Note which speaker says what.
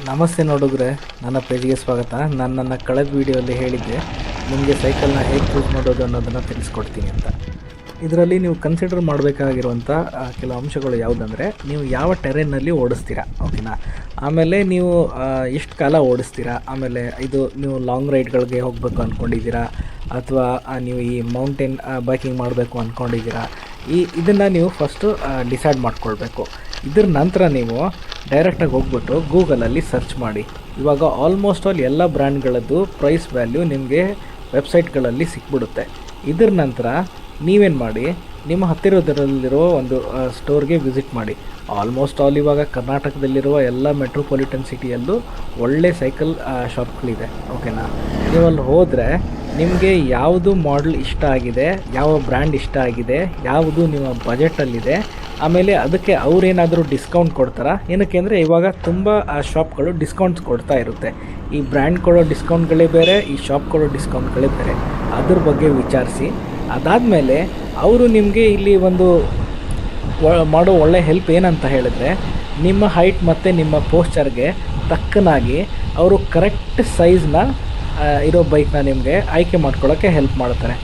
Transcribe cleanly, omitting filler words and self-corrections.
Speaker 1: ನಮಸ್ತೆ ನೋಡಿದ್ರೆ ನನ್ನ ಪೇಜ್ಗೆ ಸ್ವಾಗತ. ನಾನು ನನ್ನ ಕಳೆದ ವೀಡಿಯೋಲ್ಲಿ ಹೇಳಿದ್ದೆ ನಿಮಗೆ ಸೈಕಲ್ನ ಹೇಗೆ ಚೂಸ್ ಮಾಡೋದು ಅನ್ನೋದನ್ನು ತಿಳಿಸ್ಕೊಡ್ತೀನಿ ಅಂತ. ಇದರಲ್ಲಿ ನೀವು ಕನ್ಸಿಡರ್ ಮಾಡಬೇಕಾಗಿರುವಂಥ ಕೆಲವು ಅಂಶಗಳು ಯಾವುದಂದರೆ, ನೀವು ಯಾವ ಟೆರೇನಲ್ಲಿ ಓಡಿಸ್ತೀರಾ, ಓಕೆನಾ. ಆಮೇಲೆ ನೀವು ಎಷ್ಟು ಕಾಲ ಓಡಿಸ್ತೀರಾ, ಆಮೇಲೆ ಇದು ನೀವು ಲಾಂಗ್ ರೈಡ್ಗಳಿಗೆ ಹೋಗಬೇಕು ಅಂದ್ಕೊಂಡಿದ್ದೀರಾ ಅಥವಾ ನೀವು ಈ ಮೌಂಟೇನ್ ಬೈಕಿಂಗ್ ಮಾಡಬೇಕು ಅಂದ್ಕೊಂಡಿದ್ದೀರಾ. ಇದನ್ನು ನೀವು ಫಸ್ಟು ಡಿಸೈಡ್ ಮಾಡ್ಕೊಳ್ಬೇಕು. ಇದ್ರ ನಂತರ ನೀವು ಡೈರೆಕ್ಟಾಗಿ ಹೋಗ್ಬಿಟ್ಟು ಗೂಗಲಲ್ಲಿ ಸರ್ಚ್ ಮಾಡಿ. ಇವಾಗ ಆಲ್ಮೋಸ್ಟ್ ಆಲ್ ಎಲ್ಲ ಬ್ರ್ಯಾಂಡ್ಗಳದ್ದು ಪ್ರೈಸ್ ವ್ಯಾಲ್ಯೂ ನಿಮಗೆ ವೆಬ್ಸೈಟ್ಗಳಲ್ಲಿ ಸಿಕ್ಬಿಡುತ್ತೆ. ಇದ್ರ ನಂತರ ನೀವೇನು ಮಾಡಿ, ನಿಮ್ಮ ಹತ್ತಿರದಲ್ಲಿರುವ ಒಂದು ಸ್ಟೋರ್ಗೆ ವಿಸಿಟ್ ಮಾಡಿ. ಆಲ್ಮೋಸ್ಟ್ ಆಲ್ ಇವಾಗ ಕರ್ನಾಟಕದಲ್ಲಿರುವ ಎಲ್ಲ ಮೆಟ್ರೋಪಾಲಿಟನ್ ಸಿಟಿಯಲ್ಲೂ ಒಳ್ಳೆ ಸೈಕಲ್ ಶಾಪ್ಗಳಿದೆ, ಓಕೆನಾ. ನೀವಲ್ಲಿ ಹೋದರೆ ನಿಮಗೆ ಯಾವುದು ಮಾಡೆಲ್ ಇಷ್ಟ ಆಗಿದೆ, ಯಾವ ಬ್ರ್ಯಾಂಡ್ ಇಷ್ಟ ಆಗಿದೆ, ಯಾವುದು ನಿಮ್ಮ ಬಜೆಟಲ್ಲಿದೆ, ಆಮೇಲೆ ಅದಕ್ಕೆ ಅವರೇನಾದರೂ ಡಿಸ್ಕೌಂಟ್ ಕೊಡ್ತಾರಾ. ಏನಕ್ಕೆ ಅಂದರೆ ಇವಾಗ ತುಂಬ ಶಾಪ್ಗಳು ಡಿಸ್ಕೌಂಟ್ಸ್ ಕೊಡ್ತಾ ಇರುತ್ತೆ. ಈ ಬ್ರ್ಯಾಂಡ್ ಕೊಡೋ ಡಿಸ್ಕೌಂಟ್ಗಳೇ ಬೇರೆ, ಈ ಶಾಪ್ ಕೊಡೋ ಡಿಸ್ಕೌಂಟ್ಗಳೇ ಬೇರೆ. ಅದ್ರ ಬಗ್ಗೆ ವಿಚಾರಿಸಿ. ಅದಾದಮೇಲೆ ಅವರು ನಿಮಗೆ ಇಲ್ಲಿ ಒಂದು ಮಾಡೋ ಒಳ್ಳೆ ಹೆಲ್ಪ್ ಏನಂತ ಹೇಳಿದ್ರೆ, ನಿಮ್ಮ ಹೈಟ್ ಮತ್ತು ನಿಮ್ಮ ಪೋಸ್ಚರ್ಗೆ ತಕ್ಕನಾಗಿ ಅವರು ಕರೆಕ್ಟ್ ಸೈಜ್ನ ಇರೋ ಬೈಕ್ನ ನಿಮಗೆ ಆಯ್ಕೆ ಮಾಡ್ಕೊಳ್ಳೋಕ್ಕೆ ಹೆಲ್ಪ್ ಮಾಡ್ತಾರೆ.